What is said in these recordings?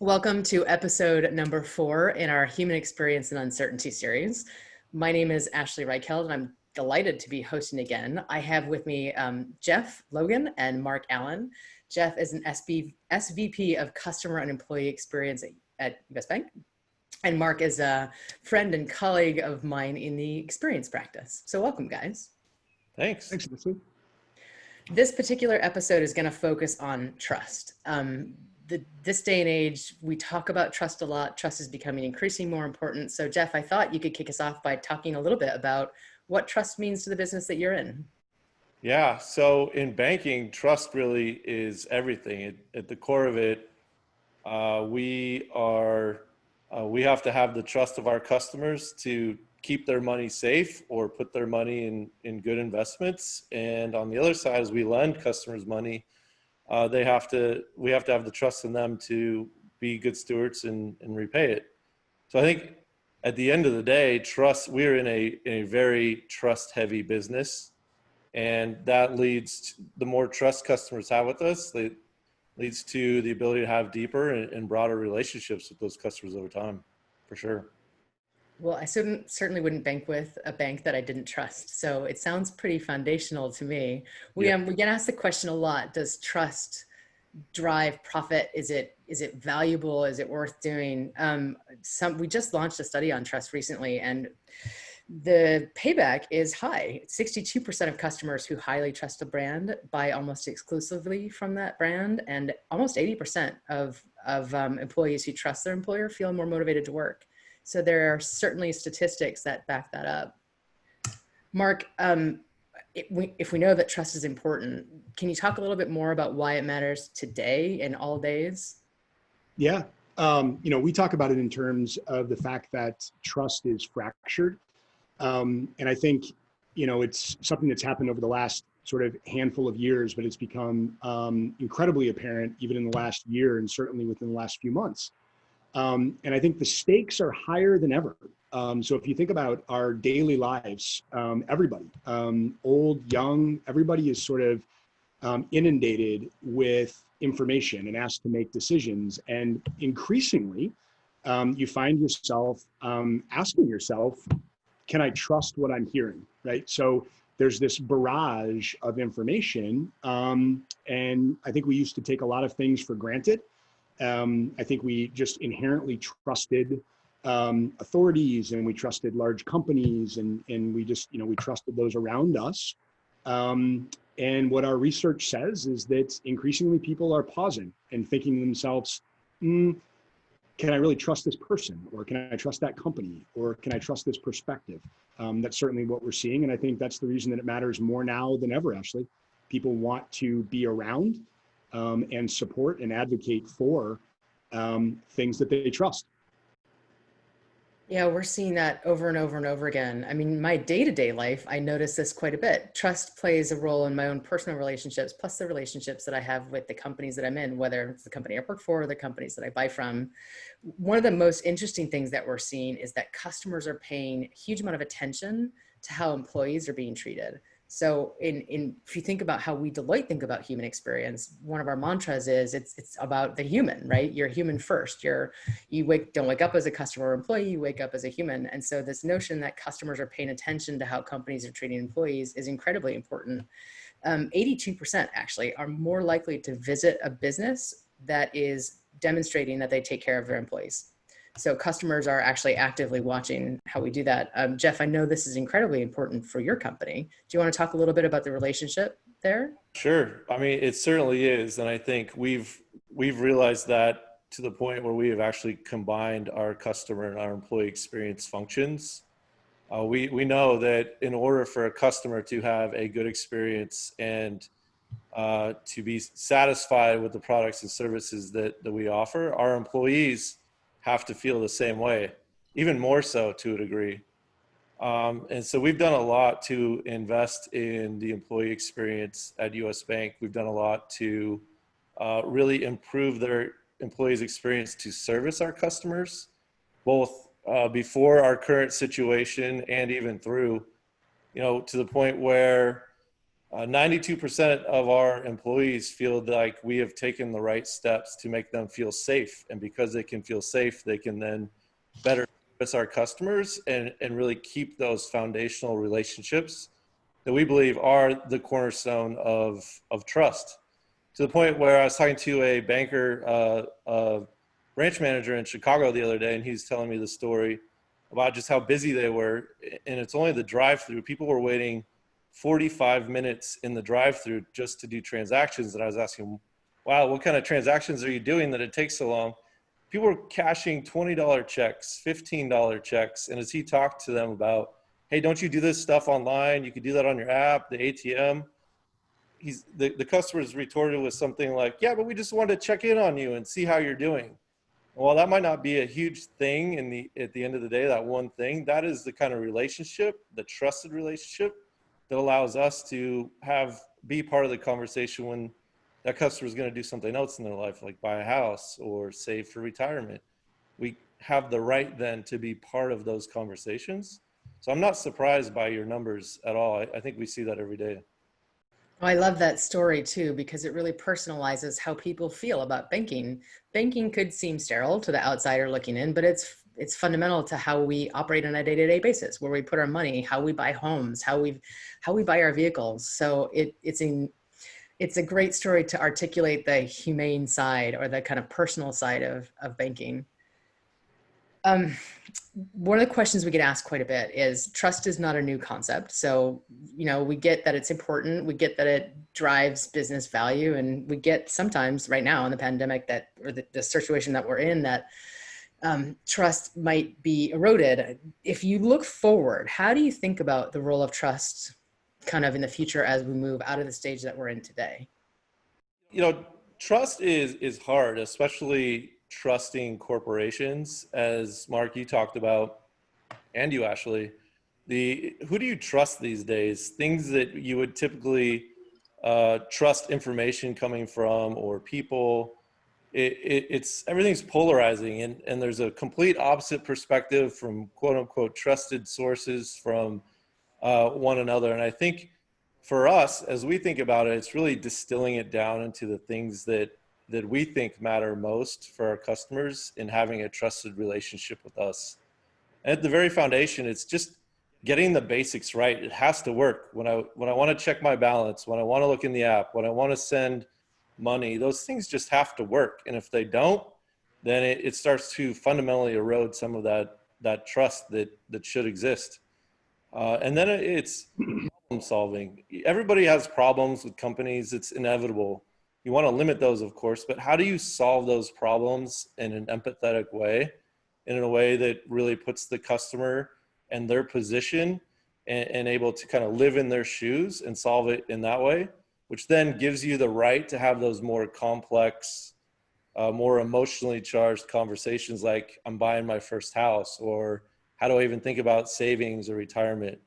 Welcome to episode number 4 in our Human Experience and Uncertainty series. My name is Ashley Reichheld, and I'm delighted to be hosting again. I have with me Jeff Logan and Mark Allen. Jeff is an SVP of Customer and Employee Experience at US Bank, and Mark is a friend and colleague of mine in the experience practice. So welcome, guys. Thanks. Thanks, Ashley. This particular episode is going to focus on trust. This day and age, we talk about trust a lot. Trust is becoming increasingly more important. So Jeff, I thought you could kick us off by talking a little bit about what trust means to the business that you're in. Yeah, so in banking, trust really is everything. At the core of it, we have to have the trust of our customers to keep their money safe or put their money in good investments. And on the other side, as we lend customers money, we have to have the trust in them to be good stewards and repay it. So I think at the end of the day, we're in a very trust heavy business, and that the more trust customers have with us, it leads to the ability to have deeper and broader relationships with those customers over time, for sure. Well, I certainly wouldn't bank with a bank that I didn't trust. So it sounds pretty foundational to me. We get asked the question a lot: does trust drive profit? Is it valuable? Is it worth doing? We just launched a study on trust recently, and the payback is high. 62% of customers who highly trust a brand buy almost exclusively from that brand, and almost 80% of employees who trust their employer feel more motivated to work. So there are certainly statistics that back that up. Mark, if we know that trust is important, can you talk a little bit more about why it matters today and all days? Yeah, we talk about it in terms of the fact that trust is fractured. And I think, it's something that's happened over the last sort of handful of years, but it's become incredibly apparent even in the last year and certainly within the last few months. And I think the stakes are higher than ever. So if you think about our daily lives, everybody, old, young, everybody is sort of inundated with information and asked to make decisions. And increasingly, you find yourself asking yourself, can I trust what I'm hearing, right? So there's this barrage of information. And I think we used to take a lot of things for granted. I think we just inherently trusted authorities, and we trusted large companies, and we just, we trusted those around us. And what our research says is that increasingly people are pausing and thinking to themselves, can I really trust this person? Or can I trust that company? Or can I trust this perspective? That's certainly what we're seeing. And I think that's the reason that it matters more now than ever, Ashley. People want to be around and support and advocate for things that they trust. Yeah, we're seeing that over and over and over again. I mean, my day-to-day life, I notice this quite a bit. Trust plays a role in my own personal relationships, plus the relationships that I have with the companies that I'm in, whether it's the company I work for or the companies that I buy from. One of the most interesting things that we're seeing is that customers are paying a huge amount of attention to how employees are being treated. So if you think about how we Deloitte think about human experience, one of our mantras is it's about the human, right? You're human first. Don't wake up as a customer or employee, you wake up as a human. And so this notion that customers are paying attention to how companies are treating employees is incredibly important. 82% actually are more likely to visit a business that is demonstrating that they take care of their employees. So customers are actually actively watching how we do that. Jeff, I know this is incredibly important for your company. Do you want to talk a little bit about the relationship there? Sure. I mean, it certainly is. And I think we've realized that to the point where we have actually combined our customer and our employee experience functions. We know that in order for a customer to have a good experience and to be satisfied with the products and services that we offer, our employees have to feel the same way, even more so to a degree. And so we've done a lot to invest in the employee experience at US Bank. We've done a lot to really improve their employees' experience to service our customers, both before our current situation and even through, to the point where 92% of our employees feel like we have taken the right steps to make them feel safe. And because they can feel safe, they can then better service our customers and really keep those foundational relationships that we believe are the cornerstone of trust. To the point where I was talking to a banker, branch manager in Chicago the other day, and he's telling me the story about just how busy they were. And it's only the drive-through. People were waiting 45 minutes in the drive-through just to do transactions. And I was asking, wow, what kind of transactions are you doing that it takes so long? People were cashing $20 checks, $15 checks. And as he talked to them about, hey, don't you do this stuff online? You could do that on your app, the ATM. The customers retorted with something like, yeah, but we just wanted to check in on you and see how you're doing. While that might not be a huge thing at the end of the day, that one thing, that is the kind of relationship, the trusted relationship that allows us to be part of the conversation when that customer is going to do something else in their life, like buy a house or save for retirement. We have the right then to be part of those conversations. So I'm not surprised by your numbers at all. I think we see that every day. Oh, I love that story too, because it really personalizes how people feel about banking. Banking could seem sterile to the outsider looking in, but it's fundamental to how we operate on a day-to-day basis, where we put our money, how we buy homes, how we buy our vehicles. So it's a great story to articulate the humane side or the kind of personal side of banking. One of the questions we get asked quite a bit is trust is not a new concept. So, we get that it's important. We get that it drives business value. And we get sometimes right now in the pandemic or the situation that we're in, that trust might be eroded. If you look forward, how do you think about the role of trust kind of in the future as we move out of the stage that we're in today? Trust is hard, especially trusting corporations, as Mark, you talked about, and you, Ashley. Who do you trust these days? Things that you would typically trust information coming from, or people. Everything's polarizing, and there's a complete opposite perspective from quote unquote trusted sources from one another. And I think for us, as we think about it, it's really distilling it down into the things that we think matter most for our customers in having a trusted relationship with us. And at the very foundation, it's just getting the basics right. It has to work. When I want to check my balance, when I want to look in the app, when I want to send money, those things just have to work. And if they don't, then it starts to fundamentally erode some of that trust that should exist. And then it's problem solving. Everybody has problems with companies. It's inevitable. You want to limit those, of course, but how do you solve those problems in an empathetic way, in a way that really puts the customer and their position and able to kind of live in their shoes and solve it in that way, which then gives you the right to have those more complex, more emotionally charged conversations like, I'm buying my first house, or how do I even think about savings or retirement?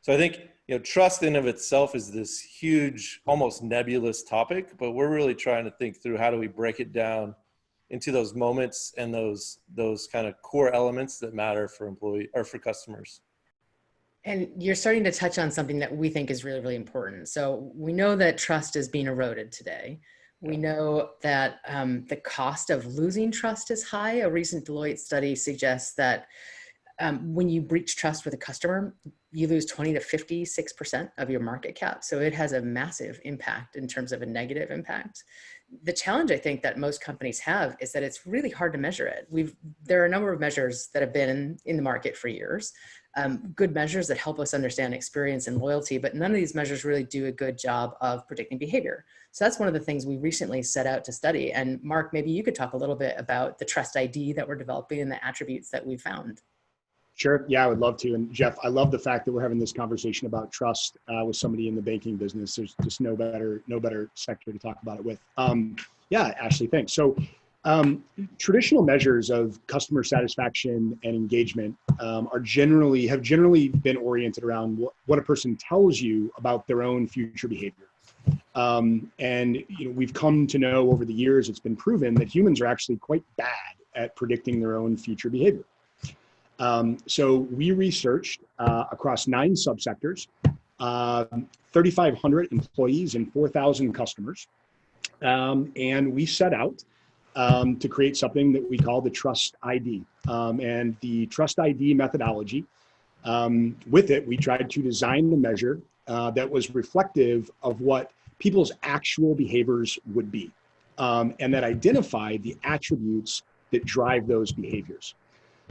So I think, trust in of itself is this huge, almost nebulous topic, but we're really trying to think through how do we break it down into those moments and those kind of core elements that matter for employee or for customers. And you're starting to touch on something that we think is really, really important. So we know that trust is being eroded today. We know that the cost of losing trust is high. A recent Deloitte study suggests that when you breach trust with a customer, you lose 20 to 56% of your market cap. So it has a massive impact in terms of a negative impact. The challenge I think that most companies have is that it's really hard to measure it. There are a number of measures that have been in the market for years, good measures that help us understand experience and loyalty, but none of these measures really do a good job of predicting behavior. So that's one of the things we recently set out to study. And Mark, maybe you could talk a little bit about the TrustID that we're developing and the attributes that we found. Sure. Yeah, I would love to. And Jeff, I love the fact that we're having this conversation about trust with somebody in the banking business. There's just no better sector to talk about it with. Yeah, Ashley, thanks. So traditional measures of customer satisfaction and engagement have generally been oriented around what a person tells you about their own future behavior. And we've come to know over the years, it's been proven that humans are actually quite bad at predicting their own future behavior. So we researched across 9 subsectors 3,500 employees and 4,000 customers. And we set out to create something that we call the TrustID. And the TrustID methodology, with it, we tried to design the measure that was reflective of what people's actual behaviors would be, and that identified the attributes that drive those behaviors,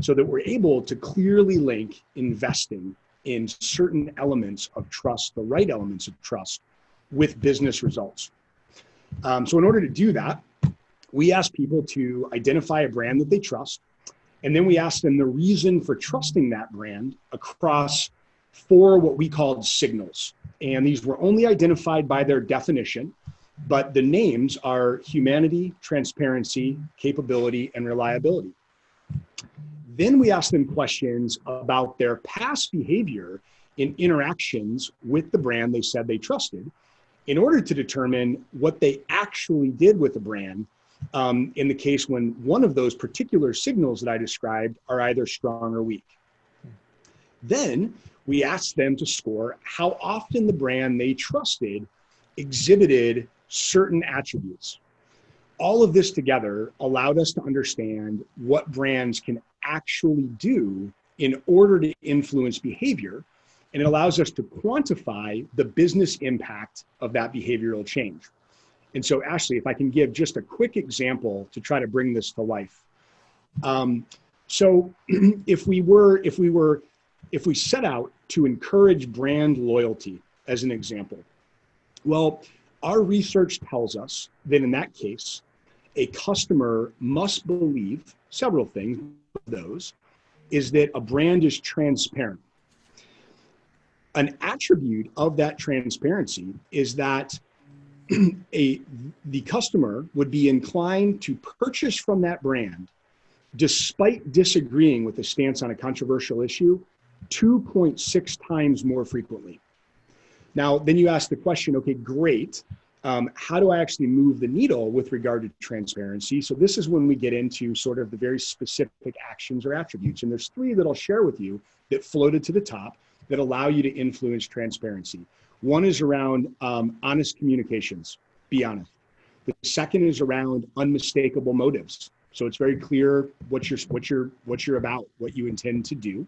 so that we're able to clearly link investing in certain elements of trust, the right elements of trust, with business results. So in order to do that, we ask people to identify a brand that they trust, and then we ask them the reason for trusting that brand across 4 what we called signals. And these were only identified by their definition, but the names are humanity, transparency, capability, and reliability. Then we ask them questions about their past behavior in interactions with the brand they said they trusted, in order to determine what they actually did with the brand in the case when one of those particular signals that I described are either strong or weak. Then we asked them to score how often the brand they trusted exhibited certain attributes. All of this together allowed us to understand what brands can actually do in order to influence behavior, and it allows us to quantify the business impact of that behavioral change. And so, Ashley, if I can give just a quick example to try to bring this to life. So if we set out to encourage brand loyalty, as an example, well, our research tells us that in that case, a customer must believe several things. Those is that a brand is transparent. An attribute of that transparency is that the customer would be inclined to purchase from that brand despite disagreeing with the stance on a controversial issue 2.6 times more frequently. Now, then you ask the question, okay, great. How do I actually move the needle with regard to transparency? So this is when we get into sort of the very specific actions or attributes. And there's 3 that I'll share with you that floated to the top that allow you to influence transparency. One is around honest communications, be honest. The second is around unmistakable motives. So it's very clear what you're about, what you intend to do.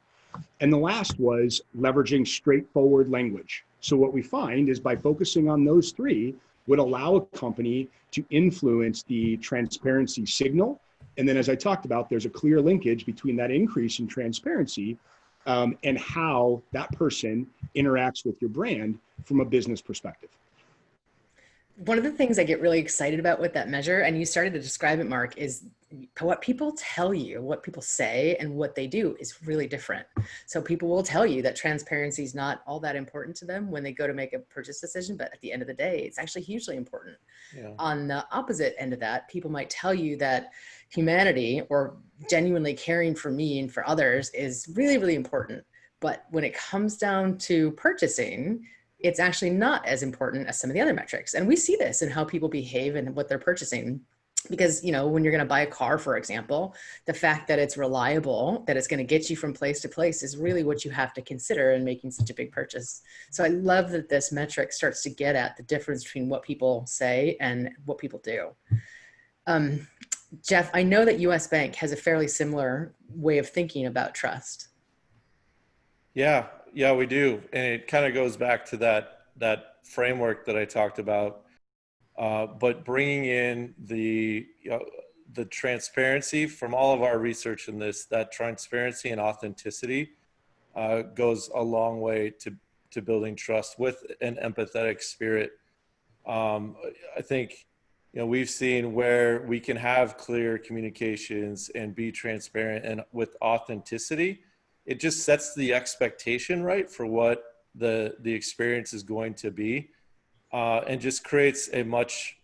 And the last was leveraging straightforward language. So what we find is by focusing on those 3 would allow a company to influence the transparency signal. And then as I talked about, there's a clear linkage between that increase in transparency and how that person interacts with your brand from a business perspective. One of the things I get really excited about with that measure, and you started to describe it, Mark, is what people tell you, what people say, and what they do is really different. So people will tell you that transparency is not all that important to them when they go to make a purchase decision, but at the end of the day, it's actually hugely important. Yeah. On the opposite end of that, people might tell you that humanity or genuinely caring for me and for others is really, really important. But when it comes down to purchasing, it's actually not as important as some of the other metrics. And we see this in how people behave and what they're purchasing. Because, you know, when you're going to buy a car, for example, the fact that it's reliable, that it's going to get you from place to place is really what you have to consider in making such a big purchase. So I love that this metric starts to get at the difference between what people say and what people do. Jeff, I know that US Bank has a fairly similar way of thinking about trust. Yeah, we do. And it kind of goes back to that framework that I talked about. But bringing in the transparency from all of our research in this, that transparency and authenticity goes a long way to building trust with an empathetic spirit. I think, you know, we've seen where we can have clear communications and be transparent, and with authenticity, it just sets the expectation right for what the experience is going to be. And just creates a much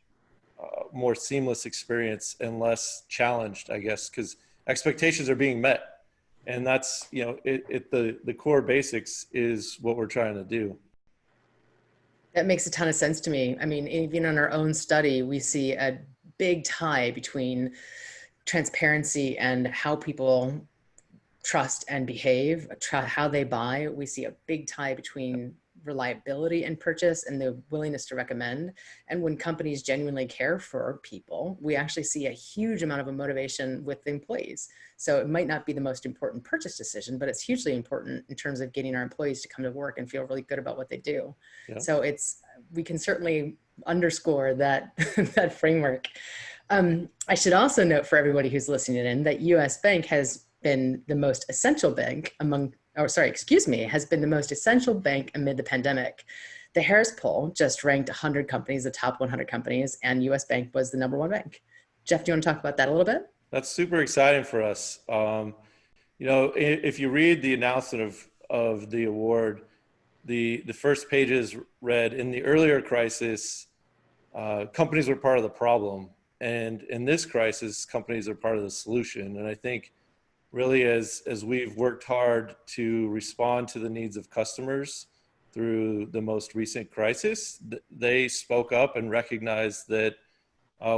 more seamless experience and less challenged, I guess, because expectations are being met. And that's, you know, the core basics is what we're trying to do. That makes a ton of sense to me. I mean, even in our own study, we see a big tie between transparency and how people trust and behave, how they buy. We see a big tie between reliability in purchase and the willingness to recommend. And when companies genuinely care for people, we actually see a huge amount of a motivation with the employees. So it might not be the most important purchase decision, but it's hugely important in terms of getting our employees to come to work and feel really good about what they do. Yeah. So we can certainly underscore that, that framework. I should also note for everybody who's listening in that US Bank has been the most essential bank has been the most essential bank amid the pandemic. The Harris poll just ranked 100 companies, the top 100 companies, and US Bank was the #1 bank. Jeff, do you want to talk about that a little bit? That's super exciting for us. You know, if you read the announcement of the award, the first pages read, in the earlier crisis, companies were part of the problem. And in this crisis, companies are part of the solution. And I think really as we've worked hard to respond to the needs of customers through the most recent crisis, they spoke up and recognized that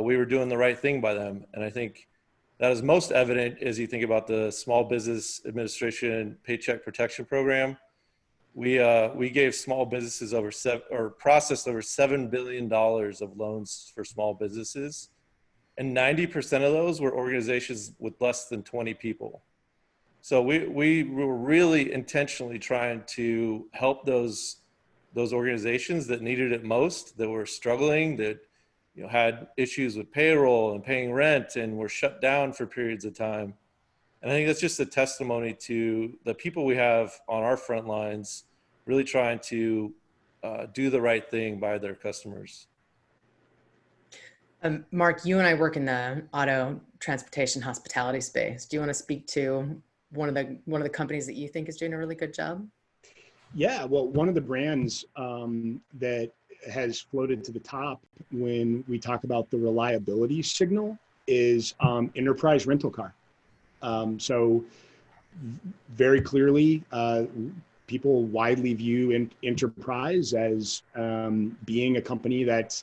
we were doing the right thing by them. And I think that is most evident as you think about the Small Business Administration Paycheck Protection Program. We gave small businesses processed over $7 billion of loans for small businesses. And 90% of those were organizations with less than 20 people. So we were really intentionally trying to help those organizations that needed it most, that were struggling, that had issues with payroll and paying rent and were shut down for periods of time. And I think that's just a testimony to the people we have on our front lines really trying to do the right thing by their customers. Mark, you and I work in the auto, transportation, hospitality space. Do you want to speak to one of the companies that you think is doing a really good job? Yeah, well, one of the brands that has floated to the top when we talk about the reliability signal is Enterprise Rental Car. So very clearly, people widely view Enterprise as being a company that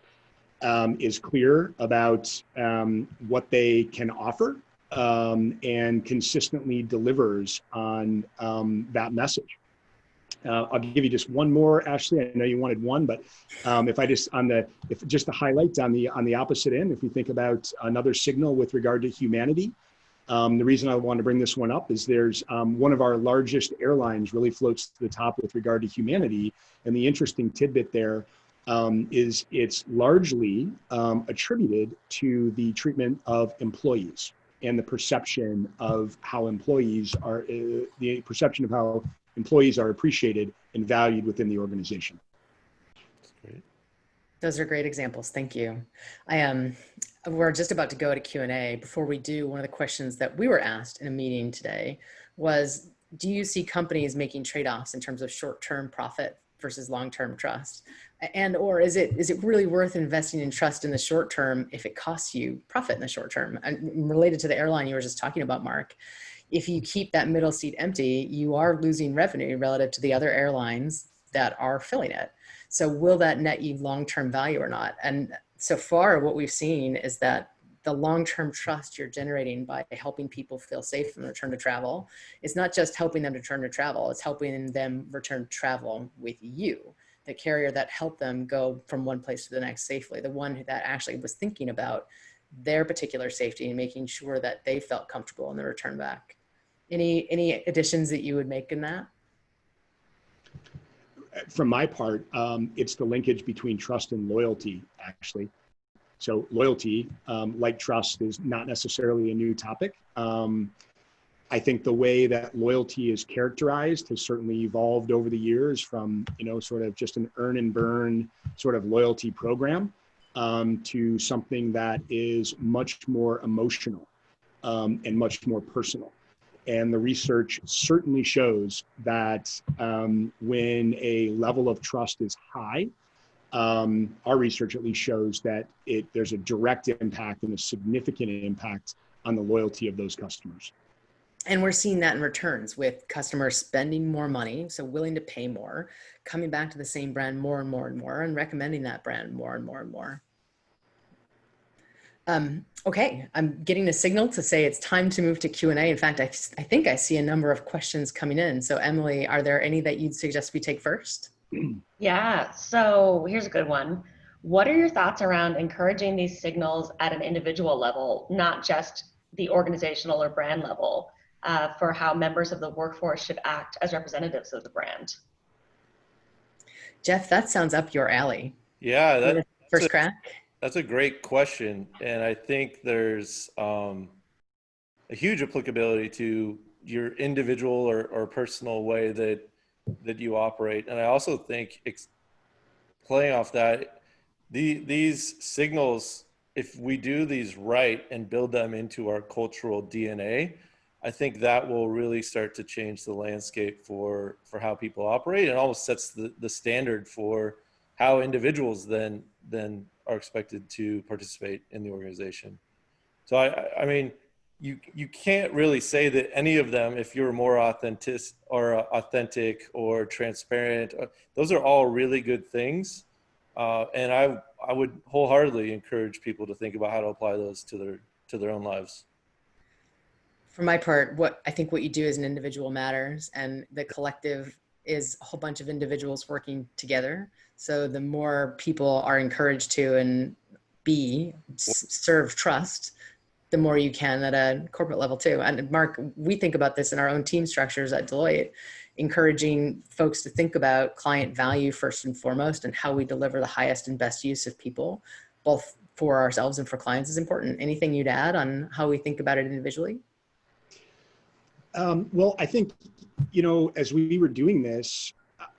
is clear about what they can offer and consistently delivers on that message. I'll give you just one more, Ashley. I know you wanted one, but if just the highlight on the opposite end, if we think about another signal with regard to humanity, the reason I want to bring this one up is there's one of our largest airlines really floats to the top with regard to humanity, and the interesting tidbit there is it's largely attributed to the treatment of employees and the perception of how employees are appreciated and valued within the organization. That's great. Those are great examples. Thank you. We're just about to go to Q&A. Before we do, one of the questions that we were asked in a meeting today was, do you see companies making trade-offs in terms of short-term profit versus long-term trust? Or is it really worth investing in trust in the short term if it costs you profit in the short term? And related to the airline you were just talking about, Mark, if you keep that middle seat empty, you are losing revenue relative to the other airlines that are filling it. So will that net you long-term value or not? And so far what we've seen is that the long-term trust you're generating by helping people feel safe and return to travel is not just helping them return to travel, it's helping them return to travel with you, the carrier that helped them go from one place to the next safely, the one that actually was thinking about their particular safety and making sure that they felt comfortable in the return back. Any additions that you would make in that? From my part, it's the linkage between trust and loyalty, actually. So loyalty, like trust, is not necessarily a new topic. I think the way that loyalty is characterized has certainly evolved over the years from, sort of just an earn and burn sort of loyalty program to something that is much more emotional and much more personal. And the research certainly shows that when a level of trust is high, our research at least shows that there's a direct impact and a significant impact on the loyalty of those customers. And we're seeing that in returns with customers spending more money, so willing to pay more, coming back to the same brand more and more and more, and recommending that brand more and more and more. Okay, I'm getting a signal to say it's time to move to Q&A. In fact, I think I see a number of questions coming in. So Emily, are there any that you'd suggest we take first? Yeah, so here's a good one. What are your thoughts around encouraging these signals at an individual level, not just the organizational or brand level, for how members of the workforce should act as representatives of the brand? Jeff, that sounds up your alley. Yeah, You want to that's a first crack? that's a great question, and I think there's a huge applicability to your individual or personal way that you operate. And I also think playing off that, these signals, if we do these right and build them into our cultural DNA, I think that will really start to change the landscape for how people operate, and almost sets the standard for how individuals then are expected to participate in the organization. So I mean, you can't really say that any of them, if you're more authentic or transparent, those are all really good things. And I would wholeheartedly encourage people to think about how to apply those to their own lives. For my part, what I think what you do as an individual matters, and the collective is a whole bunch of individuals working together. So the more people are encouraged to and serve trust, the more you can at a corporate level too. And Mark, we think about this in our own team structures at Deloitte, encouraging folks to think about client value first and foremost, and how we deliver the highest and best use of people, both for ourselves and for clients, is important. Anything you'd add on how we think about it individually? Well, I think, as we were doing this,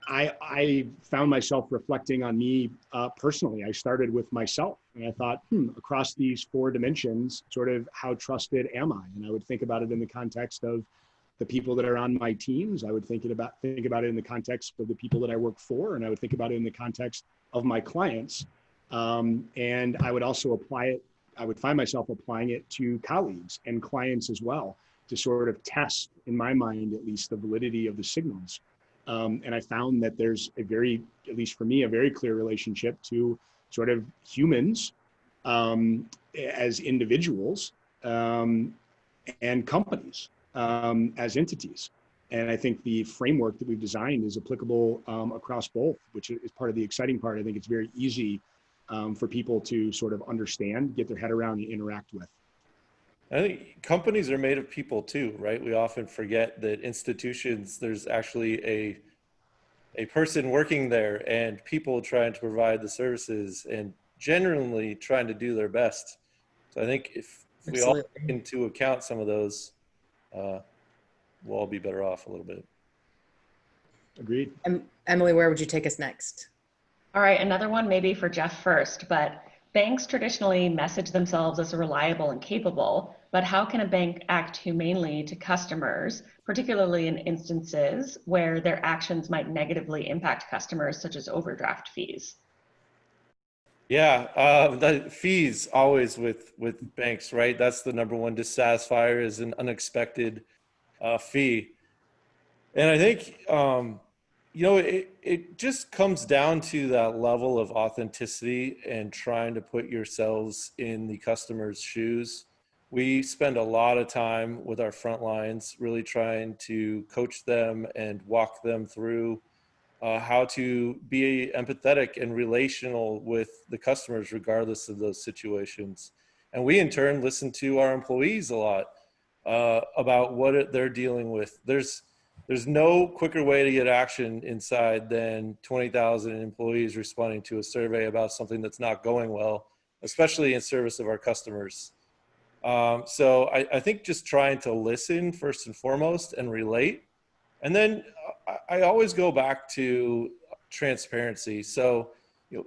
I found myself reflecting on me personally. I started with myself, and I thought, across these four dimensions, sort of how trusted am I? And I would think about it in the context of the people that are on my teams. I would think about it in the context of the people that I work for, and I would think about it in the context of my clients. And I would also apply it. I would find myself applying it to colleagues and clients as well, to sort of test, in my mind at least, the validity of the signals. And I found that there's at least for me, a very clear relationship to sort of humans as individuals, and companies as entities. And I think the framework that we've designed is applicable across both, which is part of the exciting part. I think it's very easy for people to sort of understand, get their head around, and interact with. I think companies are made of people too, right? We often forget that institutions, there's actually a person working there, and people trying to provide the services and genuinely trying to do their best. So I think if we all take into account some of those, we'll all be better off a little bit. Agreed. Emily, where would you take us next? All right, another one maybe for Jeff first, but banks traditionally message themselves as reliable and capable, but how can a bank act humanely to customers, particularly in instances where their actions might negatively impact customers, such as overdraft fees? Yeah, the fees always with banks, right? That's the number one dissatisfier, is an unexpected fee. And I think, it just comes down to that level of authenticity and trying to put yourselves in the customer's shoes. We spend a lot of time with our front lines, really trying to coach them and walk them through how to be empathetic and relational with the customers, regardless of those situations. And we, in turn, listen to our employees a lot about what they're dealing with. There's no quicker way to get action inside than 20,000 employees responding to a survey about something that's not going well, especially in service of our customers. So I think just trying to listen first and foremost and relate. And then I always go back to transparency. So,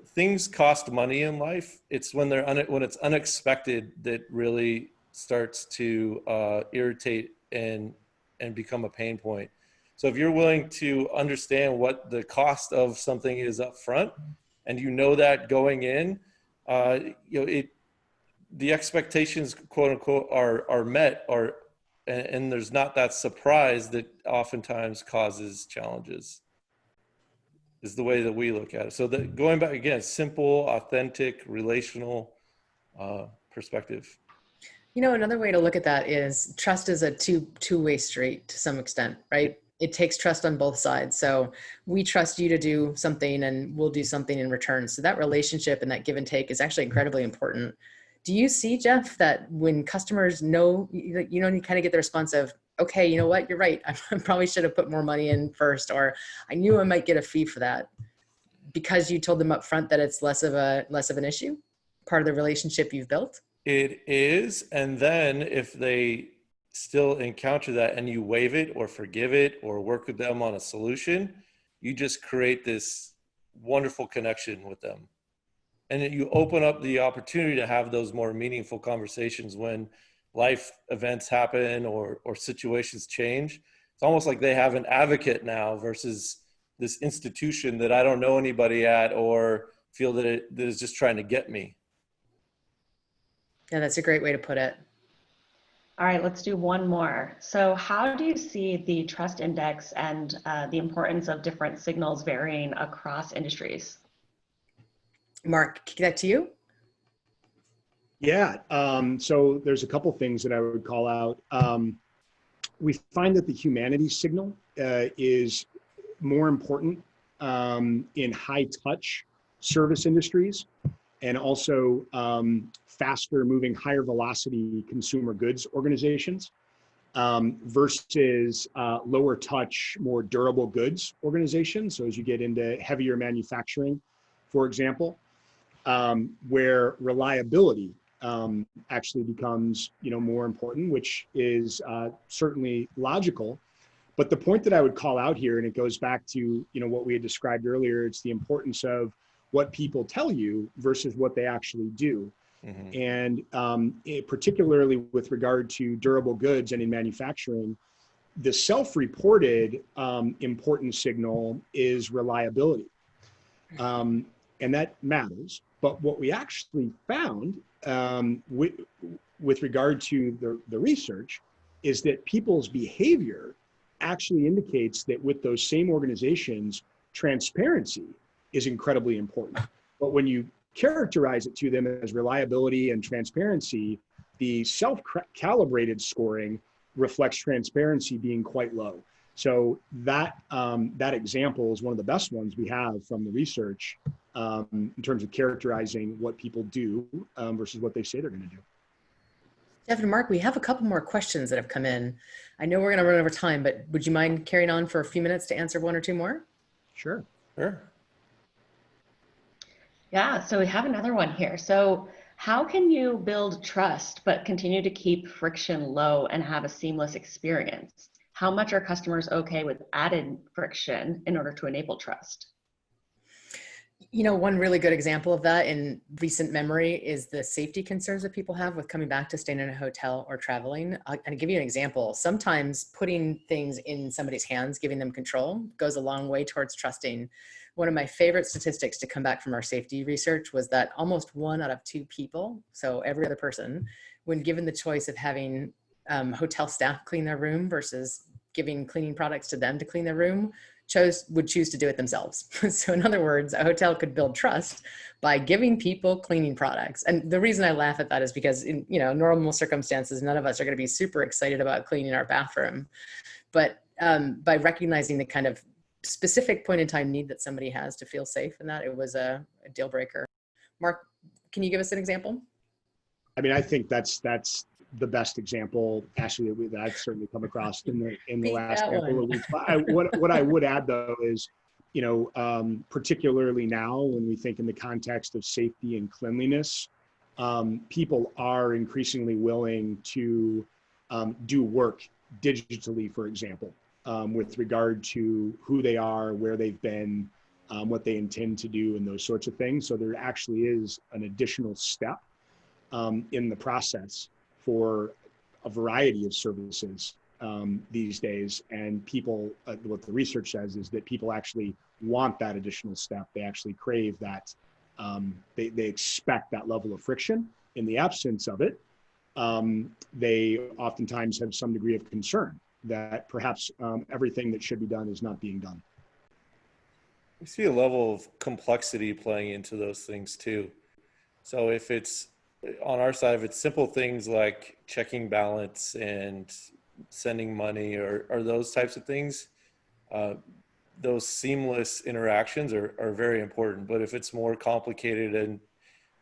things cost money in life. It's when when it's unexpected that really starts to irritate and become a pain point. So if you're willing to understand what the cost of something is up front, and that going in, the expectations, quote unquote, are met, and there's not that surprise that oftentimes causes challenges, is the way that we look at it. So going back again, simple, authentic, relational perspective. Another way to look at that is trust is a two-way street to some extent, right? it takes trust on both sides. So we trust you to do something and we'll do something in return. So that relationship and that give and take is actually incredibly important. Do you see, Jeff, that when customers know, you know, you kind of get the response of, okay, you know what, you're right. I probably should have put more money in first, or I knew I might get a fee for that, because you told them up front that it's less of an issue, part of the relationship you've built? It is. And then if they still encounter that and you waive it or forgive it or work with them on a solution, you just create this wonderful connection with them. And then you open up the opportunity to have those more meaningful conversations when life events happen or situations change. It's almost like they have an advocate now versus this institution that I don't know anybody at or feel that that is just trying to get me. Yeah, that's a great way to put it. All right, let's do one more. So how do you see the trust index and the importance of different signals varying across industries? Mark, kick that to you. Yeah, so there's a couple things that I would call out. We find that the humanity signal is more important in high touch service industries, and also faster moving, higher velocity consumer goods organizations versus lower touch, more durable goods organizations. So as you get into heavier manufacturing, for example, where reliability actually becomes, you know, more important, which is certainly logical. But the point that I would call out here, and it goes back to, you know, what we had described earlier, it's the importance of what people tell you versus what they actually do. Mm-hmm. And particularly with regard to durable goods and in manufacturing, the self-reported important signal is reliability. And that matters. But what we actually found with regard to the research is that people's behavior actually indicates that with those same organizations, transparency is incredibly important. But when you characterize it to them as reliability and transparency, the self-calibrated scoring reflects transparency being quite low. So that example is one of the best ones we have from the research in terms of characterizing what people do versus what they say they're going to do. Jeff and Mark, we have a couple more questions that have come in. I know we're going to run over time, but would you mind carrying on for a few minutes to answer one or two more? Sure. Sure. Yeah, so we have another one here. So how can you build trust but continue to keep friction low and have a seamless experience? How much are customers okay with added friction in order to enable trust? You know, one really good example of that in recent memory is the safety concerns that people have with coming back to staying in a hotel or traveling. I'll give you an example. Sometimes putting things in somebody's hands, giving them control, goes a long way towards trusting. One of my favorite statistics to come back from our safety research was that almost 1 out of 2 people, so every other person, when given the choice of having hotel staff clean their room versus giving cleaning products to them to clean their room, would choose to do it themselves. So in other words, a hotel could build trust by giving people cleaning products. And the reason I laugh at that is because in, you know, normal circumstances, none of us are going to be super excited about cleaning our bathroom. But by recognizing the kind of specific point in time need that somebody has to feel safe in that, it was a deal breaker. Mark, can you give us an example? I mean, I think that's the best example, Ashley, that I've certainly come across in the last couple of weeks. But what I would add though is, you know, particularly now when we think in the context of safety and cleanliness, people are increasingly willing to do work digitally, for example, with regard to who they are, where they've been, what they intend to do, and those sorts of things. So there actually is an additional step in the process for a variety of services these days. And people, what the research says is that people actually want that additional step. They actually crave that. They expect that level of friction. In the absence of it, they oftentimes have some degree of concern that perhaps everything that should be done is not being done. We see a level of complexity playing into those things too. So if it's on our side, if it's simple things like checking balance and sending money or those types of things, those seamless interactions are very important. But if it's more complicated and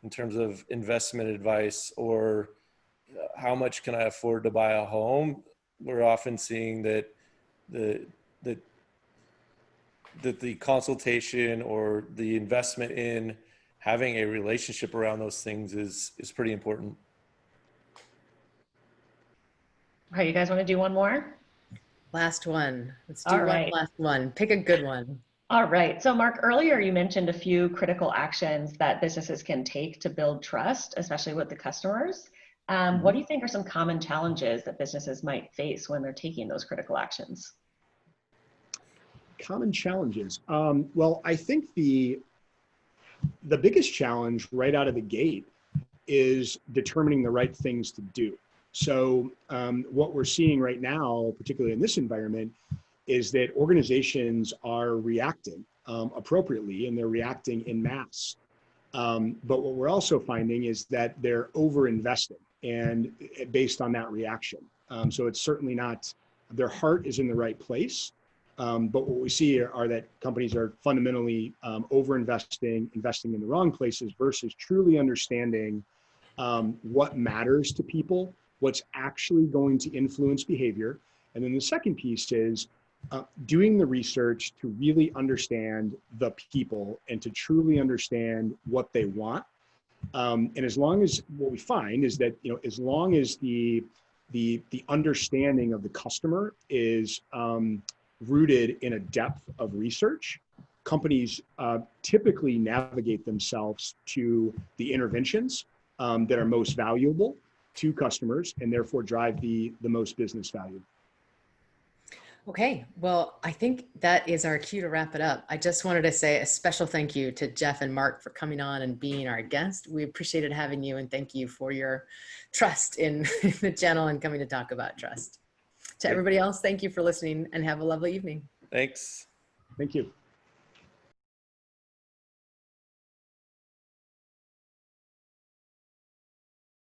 in terms of investment advice or how much can I afford to buy a home, we're often seeing that the consultation or the investment in having a relationship around those things is pretty important. All right, you guys want to do one more? Last one. Let's do All one right. last one. Pick a good one. All right. So Mark, earlier you mentioned a few critical actions that businesses can take to build trust, especially with the customers. What do you think are some common challenges that businesses might face when they're taking those critical actions? Common challenges. Well, I think the biggest challenge right out of the gate is determining the right things to do. So what we're seeing right now, particularly in this environment, is that organizations are reacting appropriately, and they're reacting en masse. But what we're also finding is that they're over-investing and based on that reaction. So it's certainly not, their heart is in the right place. But what we see are that companies are fundamentally over-investing, investing in the wrong places versus truly understanding what matters to people, what's actually going to influence behavior. And then the second piece is doing the research to really understand the people and to truly understand what they want. And as long as what we find is that, as long as the understanding of the customer is rooted in a depth of research, companies typically navigate themselves to the interventions that are most valuable to customers and therefore drive the most business value. Okay, well, I think that is our cue to wrap it up. I just wanted to say a special thank you to Jeff and Mark for coming on and being our guest. We appreciated having you, and thank you for your trust in the channel and coming to talk about trust. To everybody else, thank you for listening and have a lovely evening. Thanks. Thank you.